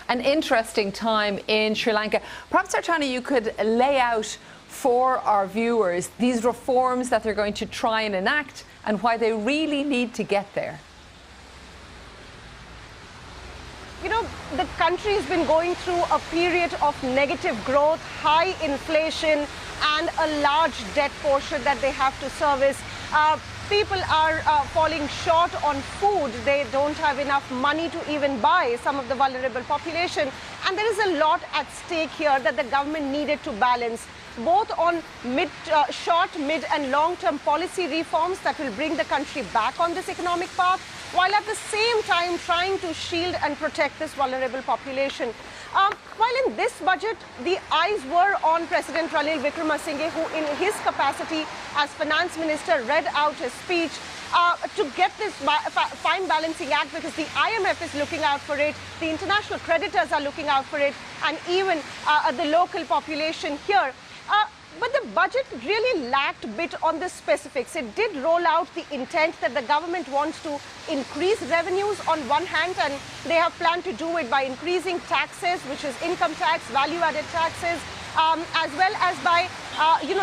an interesting time in Sri Lanka. Perhaps, Archana, you could lay out for our viewers these reforms that they're going to try and enact and why they really need to get there. You know, the country has been going through a period of negative growth, high inflation, and a large debt portion that they have to service. People are falling short on food. They don't have enough money to even buy, some of the vulnerable population. And there is a lot at stake here that the government needed to balance, both on short, mid and long-term policy reforms that will bring the country back on this economic path, while at the same time trying to shield and protect this vulnerable population. While in this budget, the eyes were on President Ranil Wickremesinghe, who in his capacity as finance minister read out his speech to get this fine balancing act, because the IMF is looking out for it, the international creditors are looking out for it, and even the local population here. But the budget really lacked a bit on the specifics. It did roll out the intent that the government wants to increase revenues on one hand, and they have planned to do it by increasing taxes, which is income tax, value-added taxes, as well as by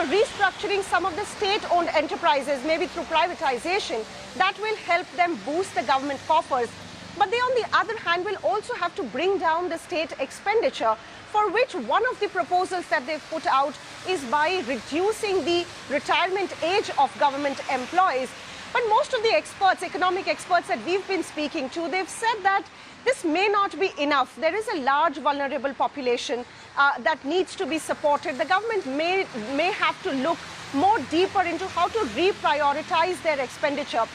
restructuring some of the state-owned enterprises, maybe through privatization. That will help them boost the government coffers. But they, on the other hand, will also have to bring down the state expenditure, for which one of the proposals that they've put out is by reducing the retirement age of government employees. But most of the experts, economic experts that we've been speaking to, they've said that this may not be enough. There is a large vulnerable population that needs to be supported. The government may have to look more deeper into how to reprioritize their expenditure.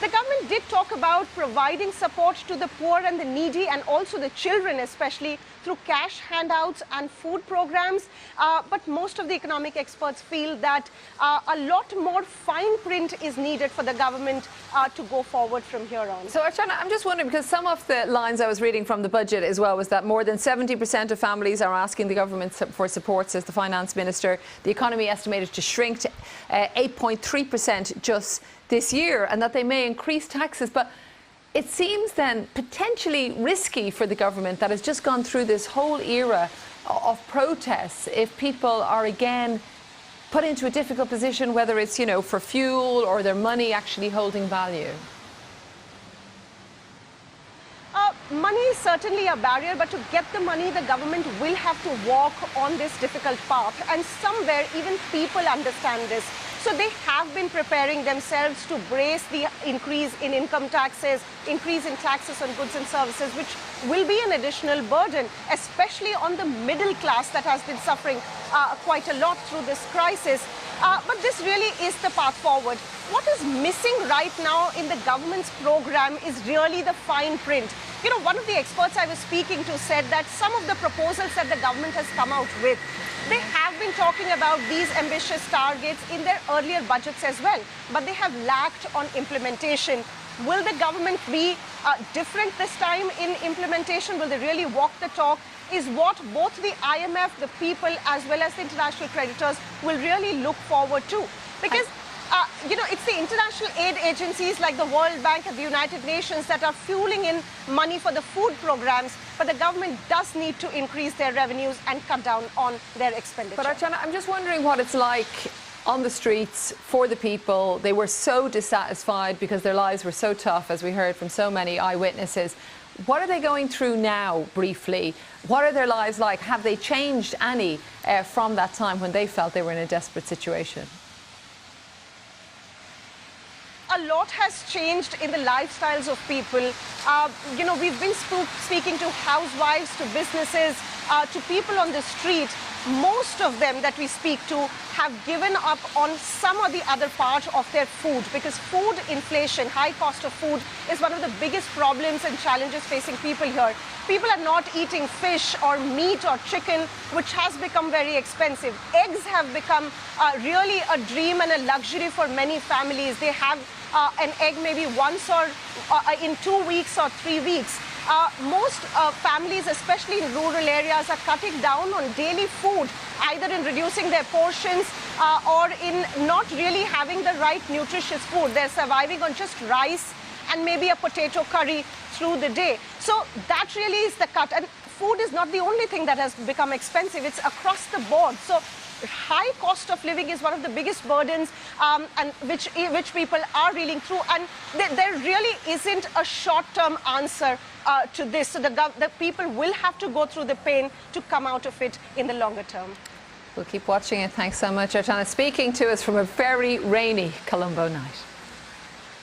The government did talk about providing support to the poor and the needy, and also the children especially, through cash handouts and food programs. But most of the economic experts feel that a lot more fine print is needed for the government to go forward from here on. So, Archana, I'm just wondering, because some of the lines I was reading from the budget as well was that more than 70% of families are asking the government for support, says the finance minister. The economy estimated to shrink to 8.3% just this year, and that they may increase taxes. But it seems then potentially risky for the government that has just gone through this whole era of protests if people are again put into a difficult position, whether it's, for fuel or their money actually holding value. Money is certainly a barrier, but to get the money, the government will have to walk on this difficult path. And somewhere, even people understand this. So they have been preparing themselves to brace the increase in income taxes, increase in taxes on goods and services, which will be an additional burden, especially on the middle class that has been suffering quite a lot through this crisis. But this really is the path forward. What is missing right now in the government's program is really the fine print. One of the experts I was speaking to said that some of the proposals that the government has come out with, they have been talking about these ambitious targets in their earlier budgets as well, but they have lacked on implementation. Will the government be different this time in implementation? Will they really walk the talk? Is what both the IMF, the people, as well as the international creditors will really look forward to. Because it's the international aid agencies like the World Bank and the United Nations that are fueling in money for the food programs, but the government does need to increase their revenues and cut down on their expenditure. But Archana, I'm just wondering what it's like on the streets for the people. They were so dissatisfied because their lives were so tough, as we heard from so many eyewitnesses. What are they going through now, briefly? What are their lives like? Have they changed any from that time when they felt they were in a desperate situation? A lot has changed in the lifestyles of people. We've been speaking to housewives, to businesses, to people on the street. Most of them that we speak to have given up on some or the other part of their food, because food inflation, high cost of food, is one of the biggest problems and challenges facing people here. People are not eating fish or meat or chicken, which has become very expensive. Eggs have become really a dream and a luxury for many families. They have an egg maybe once or in 2 weeks or 3 weeks. Most families, especially in rural areas, are cutting down on daily food, either in reducing their portions or in not really having the right nutritious food. They're surviving on just rice and maybe a potato curry through the day. So that really is the cut. And food is not the only thing that has become expensive. It's across the board. So high cost of living is one of the biggest burdens and which people are reeling through. And there really isn't a short-term answer to this. So the people will have to go through the pain to come out of it in the longer term. We'll keep watching it. Thanks so much, Archana, speaking to us from a very rainy Colombo night.